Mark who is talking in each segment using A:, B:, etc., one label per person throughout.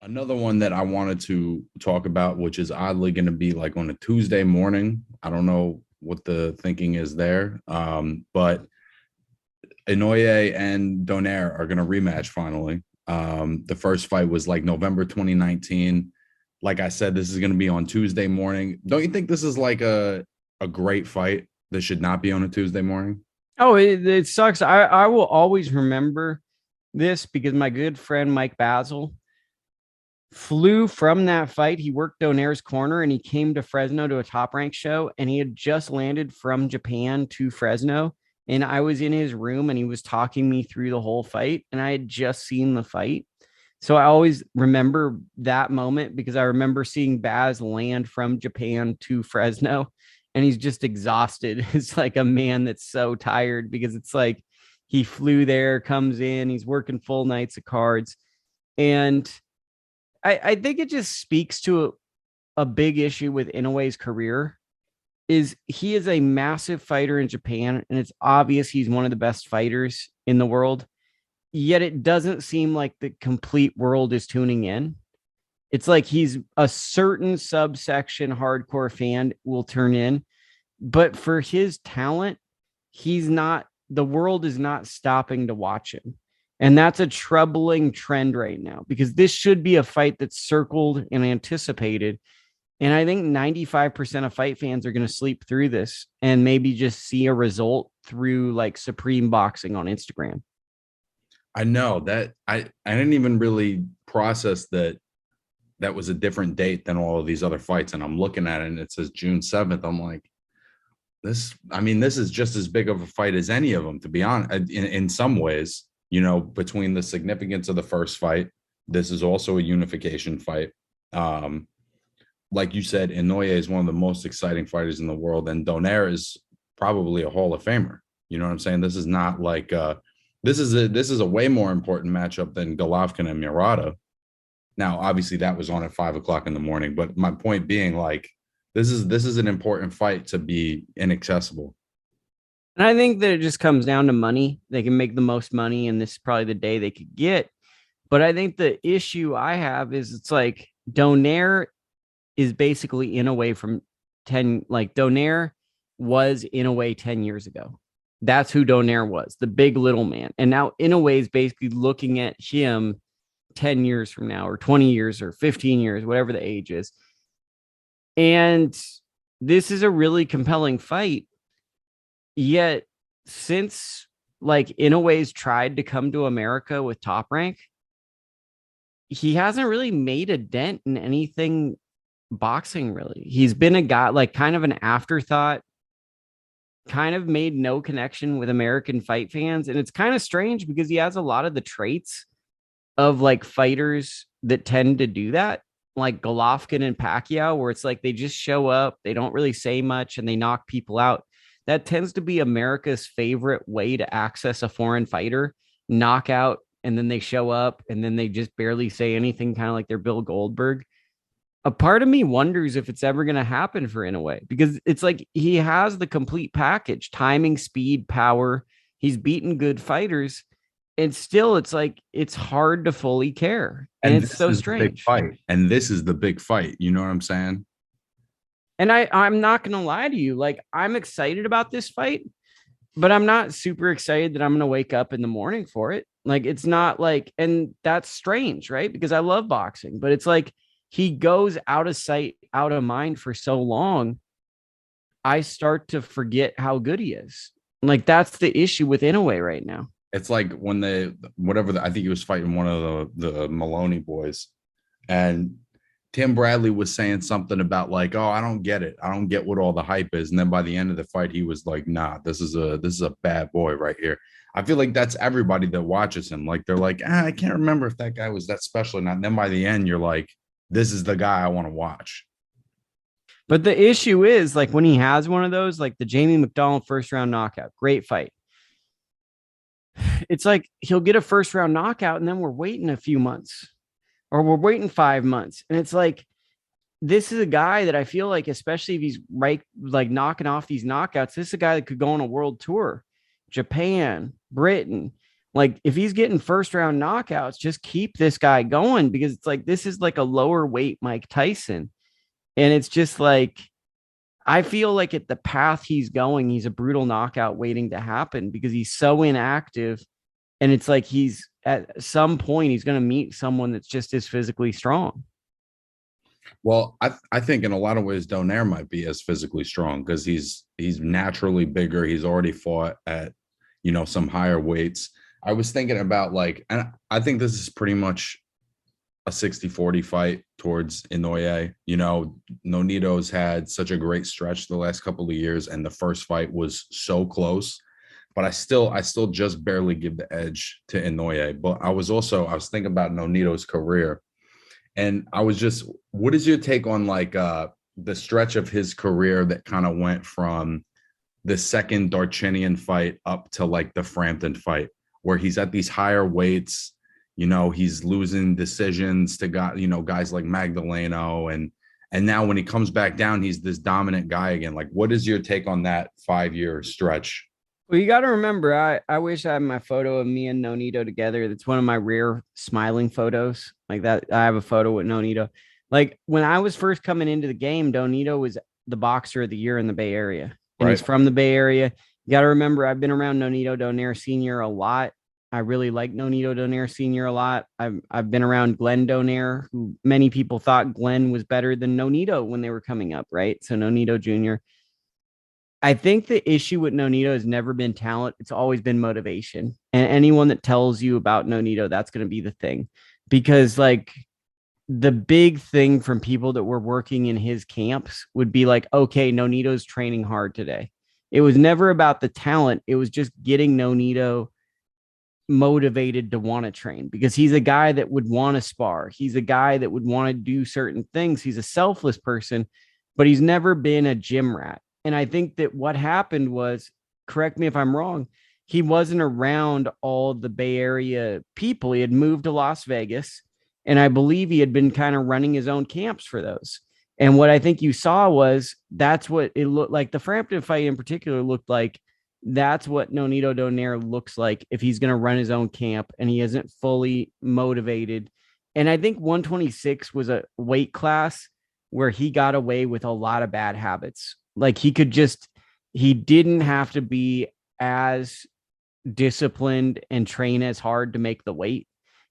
A: Another one that I wanted to talk about, which is oddly going to be like on a Tuesday morning. I don't know what the thinking is there, but Inoue and Donaire are going to rematch finally. The first fight was like November 2019. Like I said, this is going to be on Tuesday morning. Don't you think this is like a great fight? This should not be on a Tuesday morning.
B: Oh, it sucks. I will always remember this because my good friend Mike Basil flew from that fight. He worked Donaire's corner and he came to Fresno to a top rank show. And he had just landed from Japan to Fresno. And I was in his room and he was talking me through the whole fight. And I had just seen the fight. So I always remember that moment because I remember seeing Baz land from Japan to Fresno and he's just exhausted. It's like a man that's so tired because it's like he flew there, comes in, he's working full nights of cards. And I think it just speaks to a big issue with Inoue's career is he is a massive fighter in Japan, and it's obvious he's one of the best fighters in the world. Yet it doesn't seem like the complete world is tuning in. It's like he's a certain subsection hardcore fan will turn in, but for his talent, he's not, the world is not stopping to watch him. And that's a troubling trend right now because this should be a fight that's circled and anticipated. And I think 95% of fight fans are going to sleep through this and maybe just see a result through like Supreme Boxing on Instagram.
A: I know that I didn't even really process that that was a different date than all of these other fights. And I'm looking at it and it says June 7th. I'm like, I mean, this is just as big of a fight as any of them, to be honest, in some ways, between the significance of the first fight. This is also a unification fight. Um, like you said, Inoue is one of the most exciting fighters in the world, and Donaire is probably a Hall of Famer. You know what I'm saying? This is not like this is a way more important matchup than Golovkin and Murata. Now, obviously, that was on at 5 o'clock in the morning, but my point being, like, this is an important fight to be inaccessible.
B: And I think that it just comes down to money. They can make the most money, and this is probably the day they could get. But I think the issue I have is it's like Donaire is basically Inoue from 10, like Donaire was Inoue 10 years ago. That's who Donaire was, the big little man. And now Inoue is basically looking at him 10 years from now, or 20 years, or 15 years, whatever the age is. And this is a really compelling fight. Yet, since like Inoue's tried to come to America with Top Rank, he hasn't really made a dent in anything boxing, really. He's been a guy, like kind of an afterthought, kind of made no connection with American fight fans. And it's kind of strange because he has a lot of the traits of like fighters that tend to do that, like Golovkin and Pacquiao, where it's like they just show up, they don't really say much, and they knock people out. That tends to be America's favorite way to access a foreign fighter, knockout, and then they show up and then they just barely say anything, kind of like they're Bill Goldberg. A part of me wonders if it's ever going to happen for Inoue because it's like he has the complete package: timing, speed, power. He's beaten good fighters, and still it's like it's hard to fully care, and
A: And
B: it's
A: this
B: so
A: is the big
B: strange.
A: fight. And this is the big fight. You know what I'm saying?
B: And I'm not going to lie to you, like I'm excited about this fight, but I'm not super excited that I'm going to wake up in the morning for it. Like it's not like, and that's strange, right? Because I love boxing, but it's like he goes out of sight, out of mind for so long. I start to forget how good he is. Like that's the issue with Inoue right now.
A: It's like when I think he was fighting one of the Maloney boys, and Tim Bradley was saying something about like, oh, I don't get it. I don't get what all the hype is. And then by the end of the fight, he was like, nah, this is a bad boy right here. I feel like that's everybody that watches him. Like they're like, I can't remember if that guy was that special or not. And then by the end, you're like, this is the guy I want to watch.
B: But the issue is like when he has one of those, like the Jamie McDonald first round knockout, great fight. It's like he'll get a first round knockout and then we're waiting a few months or we're waiting 5 months. And it's like, this is a guy that I feel like, especially if he's right, like knocking off these knockouts, this is a guy that could go on a world tour, Japan, Britain. Like if he's getting first round knockouts, just keep this guy going because it's like this is like a lower weight Mike Tyson. And it's just like I feel like at the path he's going, he's a brutal knockout waiting to happen because he's so inactive. And it's like he's at some point he's going to meet someone that's just as physically strong.
A: Well, I think in a lot of ways Donaire might be as physically strong because he's naturally bigger. He's already fought at some higher weights. I was thinking about like, and I think this is pretty much a 60-40 fight towards Inoue. Nonito's had such a great stretch the last couple of years, and the first fight was so close. But I still just barely give the edge to Inoue. But I was thinking about Nonito's career, and I was just, what is your take on like the stretch of his career that kind of went from the second Darchinian fight up to like the Frampton fight, where he's at these higher weights, he's losing decisions to guys like Magdaleno, and now when he comes back down, he's this dominant guy again. Like, what is your take on that 5-year stretch?
B: Well, you got to remember, I wish I had my photo of me and Nonito together. That's one of my rare smiling photos. Like that, I have a photo with Nonito. Like when I was first coming into the game, Nonito was the boxer of the year in the Bay Area, and he's
A: Right.
B: from the Bay Area. You got to remember, I've been around Nonito Donaire Senior a lot. I really like Nonito Donaire Senior a lot. I've been around Glenn Donaire, who many people thought Glenn was better than Nonito when they were coming up, right? So Nonito Jr. I think the issue with Nonito has never been talent. It's always been motivation. And anyone that tells you about Nonito, that's going to be the thing. Because, like, the big thing from people that were working in his camps would be like, okay, Nonito's training hard today. It was never about the talent. It was just getting Nonito motivated to want to train because he's a guy that would want to spar. He's a guy that would want to do certain things. He's a selfless person, but he's never been a gym rat. And I think that what happened was, correct me if I'm wrong, he wasn't around all the Bay Area people. He had moved to Las Vegas, and I believe he had been kind of running his own camps for those. And what I think you saw was that's what it looked like. The Frampton fight in particular looked like that's what Nonito Donaire looks like if he's going to run his own camp and he isn't fully motivated. And I think 126 was a weight class where he got away with a lot of bad habits. Like he didn't have to be as disciplined and train as hard to make the weight.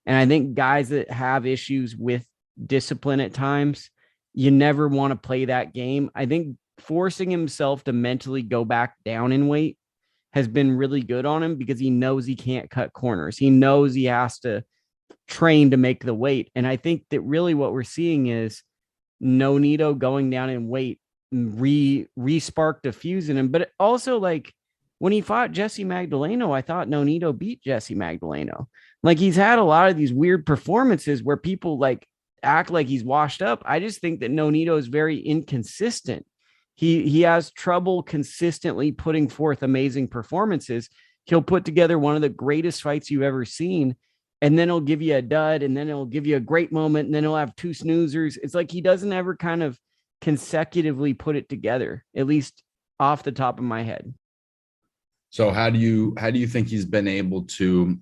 B: And I think guys that have issues with discipline at times, you never want to play that game. I think forcing himself to mentally go back down in weight has been really good on him because he knows he can't cut corners. He knows he has to train to make the weight. And I think that really what we're seeing is Nonito going down in weight re-sparked a fuse in him. But also, like, when he fought Jesse Magdaleno, I thought Nonito beat Jesse Magdaleno. Like, he's had a lot of these weird performances where people like act like he's washed up. I just think that Nonito is very inconsistent. He has trouble consistently putting forth amazing performances. He'll put together one of the greatest fights you've ever seen, and then he'll give you a dud, and then he'll give you a great moment, and then he'll have two snoozers. It's like he doesn't ever kind of consecutively put it together, at least off the top of my head.
A: So how do you think he's been able to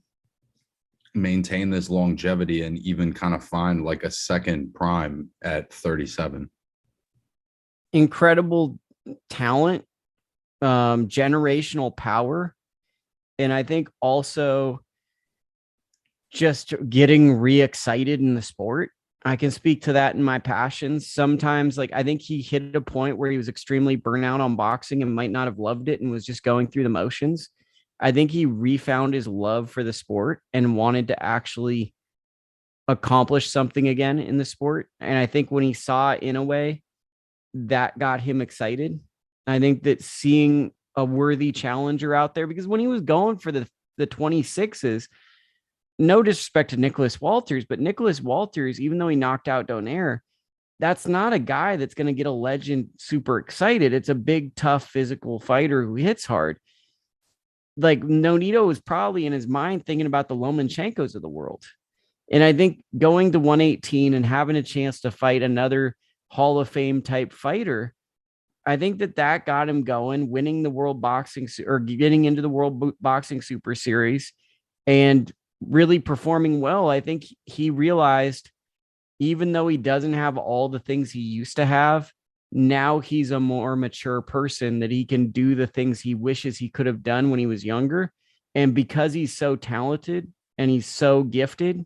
A: maintain this longevity and even kind of find like a second prime at 37?
B: Incredible talent, generational power, and I think also just getting re-excited in the sport. I can speak to that in my passions. Sometimes, like, I think he hit a point where he was extremely burnout on boxing and might not have loved it and was just going through the motions. I think he refound his love for the sport and wanted to actually accomplish something again in the sport. And I think when he saw Inoue, that got him excited. I think that seeing a worthy challenger out there, because when he was going for the 26s, no disrespect to Nicholas Walters, but Nicholas Walters, even though he knocked out Donaire, that's not a guy that's going to get a legend super excited. It's a big, tough, physical fighter who hits hard. Like, Nonito was probably in his mind thinking about the Lomachenko's of the world. And I think going to 118 and having a chance to fight another Hall of Fame type fighter, I think that got him going, winning the World Boxing or getting into the World Boxing Super Series. and really performing well. I think he realized, even though he doesn't have all the things he used to have, now he's a more mature person that he can do the things he wishes he could have done when he was younger. And because he's so talented and he's so gifted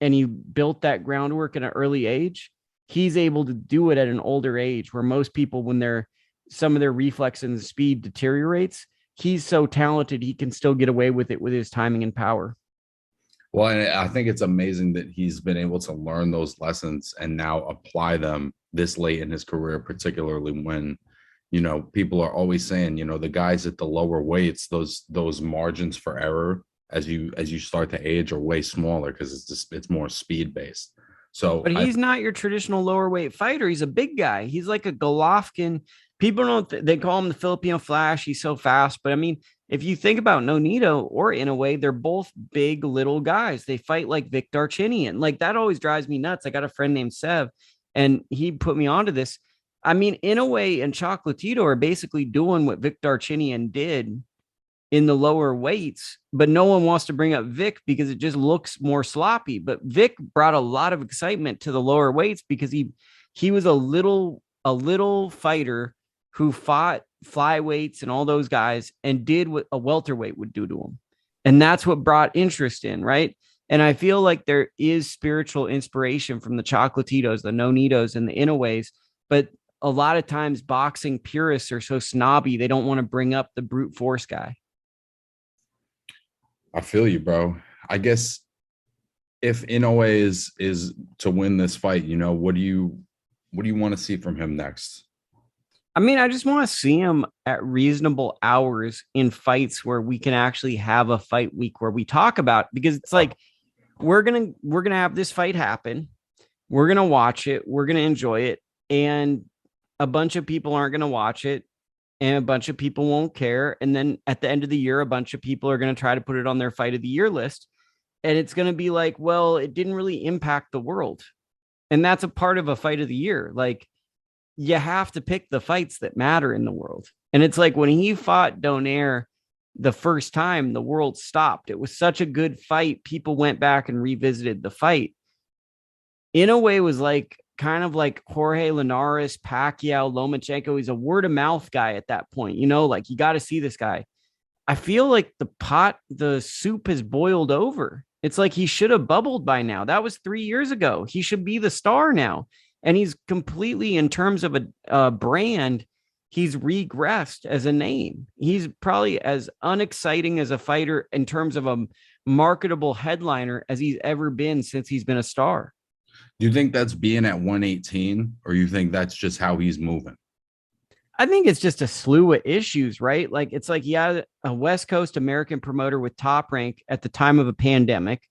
B: and he built that groundwork at an early age, he's able to do it at an older age where most people, when they're some of their reflex and speed deteriorates, he's so talented he can still get away with it with his timing and power.
A: Well, and I think it's amazing that he's been able to learn those lessons and now apply them this late in his career, particularly when, people are always saying, the guys at the lower weights, those margins for error as you start to age are way smaller because it's more speed based. So
B: But he's not your traditional lower weight fighter. He's a big guy. He's like a Golovkin. People don't, they call him the Filipino Flash. He's so fast. But I mean, if you think about Nonito or Inoue, they're both big little guys. They fight like Vic Darchinyan. Like that always drives me nuts. I got a friend named Sev, and he put me onto this. I mean, Inoue and Chocolatito are basically doing what Vic Darchinyan did in the lower weights, but no one wants to bring up Vic because it just looks more sloppy. But Vic brought a lot of excitement to the lower weights because he was a little fighter who fought flyweights and all those guys and did what a welterweight would do to him. And that's what brought interest in, right? And I feel like there is spiritual inspiration from the Chocolatitos, the Nonitos, and the Inoues, but a lot of times boxing purists are so snobby they don't want to bring up the brute force guy.
A: I feel you, bro. I guess if Inoue is to win this fight, what do you want to see from him next?
B: I mean, I just want to see him at reasonable hours in fights where we can actually have a fight week where we talk about, because it's like we're gonna have this fight happen. We're gonna watch it, we're gonna enjoy it, and a bunch of people aren't gonna watch it, and a bunch of people won't care. And then at the end of the year, a bunch of people are gonna try to put it on their fight of the year list. And it's gonna be like, well, it didn't really impact the world. And that's a part of a fight of the year. Like, you have to pick the fights that matter in the world. And it's like when he fought Donaire the first time, the world stopped. It was such a good fight. People went back and revisited the fight. Inoue was like kind of like Jorge Linares, Pacquiao, Lomachenko. He's a word of mouth guy at that point. Like you got to see this guy. I feel like the soup has boiled over. It's like he should have bubbled by now. That was 3 years ago. He should be the star now. And he's completely, in terms of a brand, he's regressed as a name. He's probably as unexciting as a fighter in terms of a marketable headliner as he's ever been since he's been a star.
A: Do you think that's being at 118, or you think that's just how he's moving?
B: I think it's just a slew of issues, right? Like it's like he had a West Coast American promoter with Top Rank at the time of a pandemic,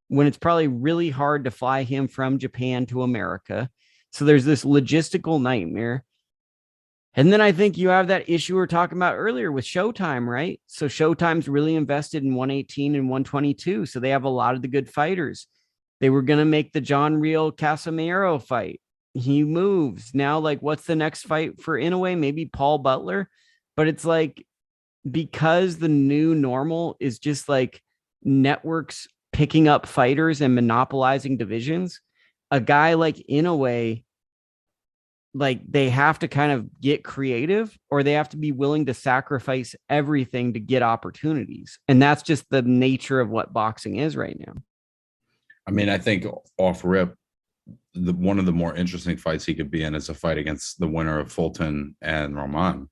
B: when it's probably really hard to fly him from Japan to America. So there's this logistical nightmare. And then I think you have that issue we were talking about earlier with Showtime, right? So Showtime's really invested in 118 and 122. So they have a lot of the good fighters. They were going to make the John Real Casimiro fight. He moves. Now, like, what's the next fight for Inoue? Maybe Paul Butler. But it's like, because the new normal is just like networks picking up fighters and monopolizing divisions, a guy like Inoue, like they have to kind of get creative, or they have to be willing to sacrifice everything to get opportunities. And that's just the nature of what boxing is right now.
A: I mean, I think off rip, one of the more interesting fights he could be in is a fight against the winner of Fulton and Roman.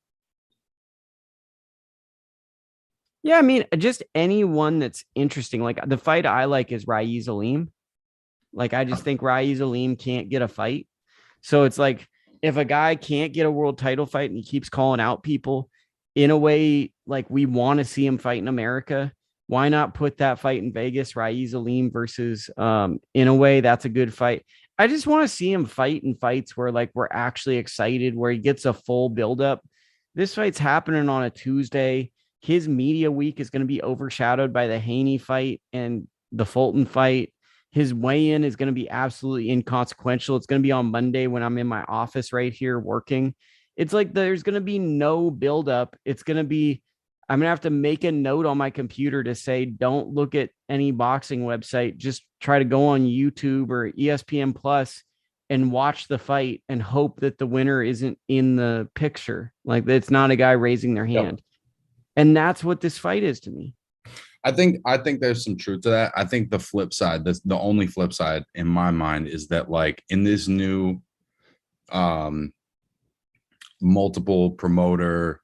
B: Yeah, I mean, just anyone that's interesting. Like the fight I like is Raiz Aleem. Like I just think Raiz Aleem can't get a fight. So it's like, if a guy can't get a world title fight and he keeps calling out people, in a way, like we want to see him fight in America, why not put that fight in Vegas? Raiz Aleem versus Inoue. That's a good fight. I just want to see him fight in fights where like we're actually excited, where he gets a full buildup. This fight's happening on a Tuesday. His media week is going to be overshadowed by the Haney fight and the Fulton fight. His weigh-in is going to be absolutely inconsequential. It's going to be on Monday when I'm in my office right here working. It's like there's going to be no buildup. It's going to be I'm gonna have to make a note on my computer to say, don't look at any boxing website. Just try to go on YouTube or ESPN Plus and watch the fight and hope that the winner isn't in the picture. Like it's not a guy raising their
A: Yep.
B: hand. And that's what this fight is to me.
A: I think there's some truth to that. I think the flip side, the only flip side in my mind is that like in this new um multiple promoter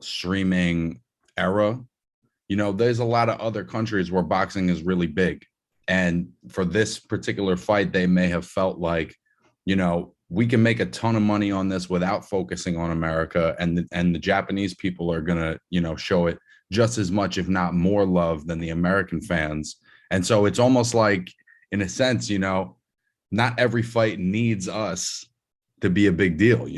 A: streaming era, there's a lot of other countries where boxing is really big. And for this particular fight, they may have felt like, we can make a ton of money on this without focusing on America. And the Japanese people are going to, show it just as much, if not more love than the American fans. And so it's almost like, in a sense, not every fight needs us to be a big deal.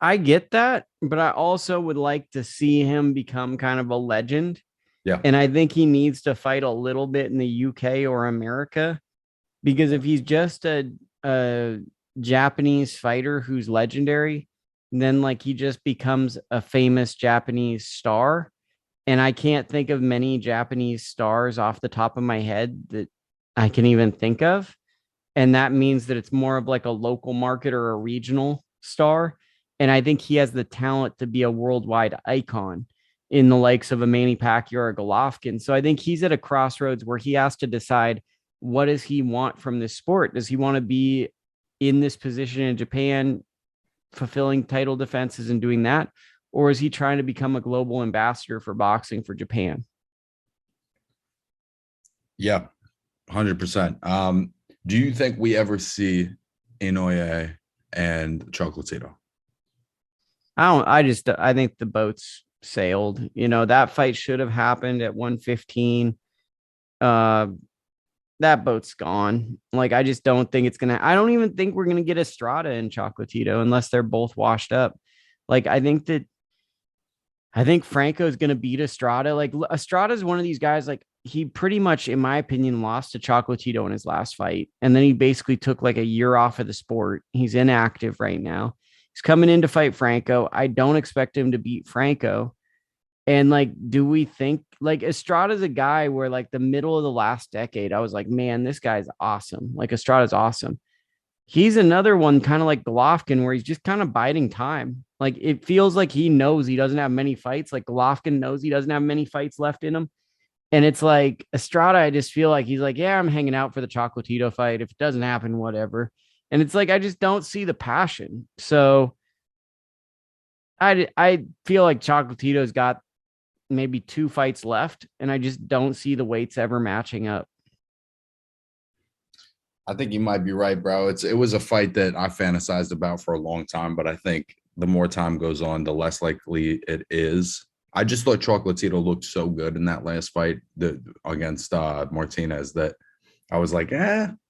B: I get that, but I also would like to see him become kind of a legend.
A: Yeah.
B: And I think he needs to fight a little bit in the UK or America, because if he's just a Japanese fighter who's legendary, then like he just becomes a famous Japanese star. And I can't think of many Japanese stars off the top of my head that I can even think of. And that means that it's more of like a local market or a regional star. And I think he has the talent to be a worldwide icon in the likes of a Manny Pacquiao or a Golovkin. So I think he's at a crossroads where he has to decide, what does he want from this sport? Does he want to be in this position in Japan, fulfilling title defenses and doing that? Or is he trying to become a global ambassador for boxing for Japan?
A: Yeah. 100%. Do you think we ever see Inoue and Chocolatito?
B: I think the boat's sailed. That fight should have happened at 115. Uh, that boat's gone. Like, I just don't think it's gonna. I don't even think we're gonna get Estrada and Chocolatito unless they're both washed up. Like, I think Franco's gonna beat Estrada. Like, Estrada is one of these guys. Like, he pretty much, in my opinion, lost to Chocolatito in his last fight, and then he basically took like a year off of the sport. He's inactive right now. He's coming in to fight Franco. I don't expect him to beat Franco. And like, do we think like Estrada's a guy where like the middle of the last decade, I was like, man, this guy's awesome. Like Estrada's awesome. He's another one kind of like Golovkin where he's just kind of biding time. Like it feels like he knows he doesn't have many fights. Like Golovkin knows he doesn't have many fights left in him. And it's like Estrada, I just feel like he's like, yeah, I'm hanging out for the Chocolatito fight. If it doesn't happen, whatever. And it's like, I just don't see the passion. So I feel like Chocolatito's got maybe 2 fights left, and I just don't see the weights ever matching up.
A: I think you might be right, bro. It was a fight that I fantasized about for a long time, but I think the more time goes on, the less likely it is. I just thought Chocolatito looked so good in that last fight against Martinez that I was like,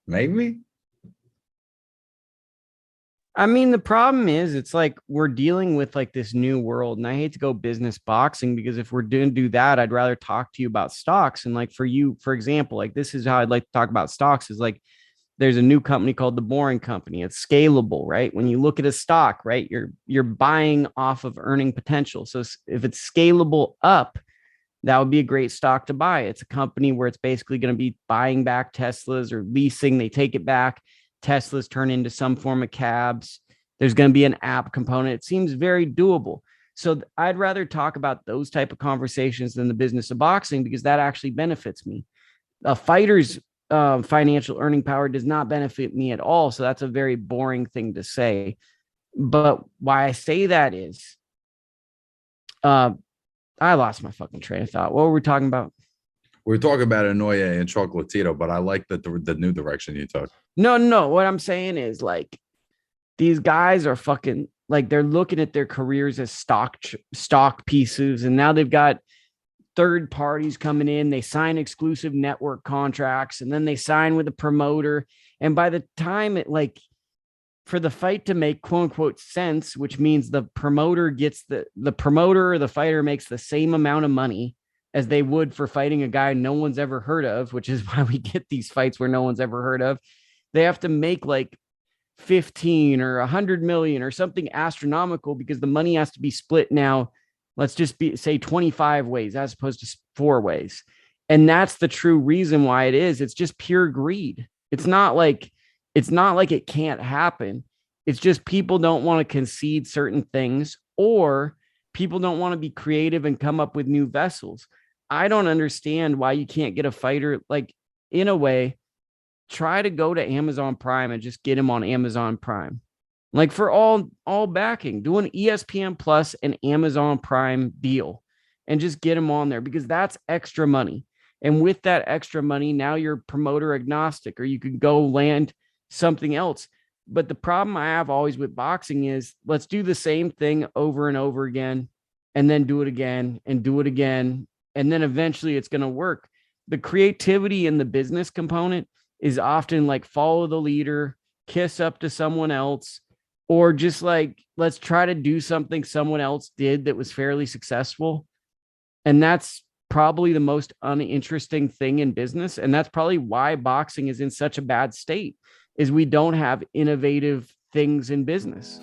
A: maybe.
B: I mean, the problem is it's like we're dealing with like this new world, and I hate to go business boxing because if we're doing do that, I'd rather talk to you about stocks. And like for you, for example, like this is how I'd like to talk about stocks is like there's a new company called the Boring Company. It's scalable, right? When you look at a stock, right, you're buying off of earning potential. So if it's scalable up, that would be a great stock to buy. It's a company where it's basically going to be buying back Teslas or leasing. They take it back. Teslas turn into some form of cabs. There's going to be an app component. It seems very doable. So I'd rather talk about those type of conversations than the business of boxing because that actually benefits me. A fighter's financial earning power does not benefit me at all. So that's a very boring thing to say. But why I say that is, I lost my fucking train of thought. What were we talking about?
A: We're talking about Inoue and Chocolatito, but I like the new direction you took.
B: No. What I'm saying is like these guys are fucking like they're looking at their careers as stock pieces, and now they've got third parties coming in. They sign exclusive network contracts, and then they sign with a promoter. And by the time it like for the fight to make quote unquote sense, which means the promoter gets the promoter or the fighter makes the same amount of money as they would for fighting a guy no one's ever heard of, which is why we get these fights where no one's ever heard of. They have to make like 15 or 100 million or something astronomical, because the money has to be split now. Let's just say 25 ways as opposed to 4 ways. And that's the true reason why it is. It's just pure greed. It's not like it can't happen. It's just people don't want to concede certain things, or people don't want to be creative and come up with new vessels. I don't understand why you can't get a fighter like Inoue. Try to go to Amazon Prime and just get him on Amazon Prime. Like for all backing, do an ESPN Plus and Amazon Prime deal and just get him on there, because that's extra money. And with that extra money, now you're promoter agnostic, or you could go land something else. But the problem I have always with boxing is, let's do the same thing over and over again, and then do it again and do it again. And then eventually it's going to work. The creativity and the business component is often like follow the leader, kiss up to someone else, or just like, let's try to do something someone else did that was fairly successful. And that's probably the most uninteresting thing in business. And that's probably why boxing is in such a bad state, is we don't have innovative things in business.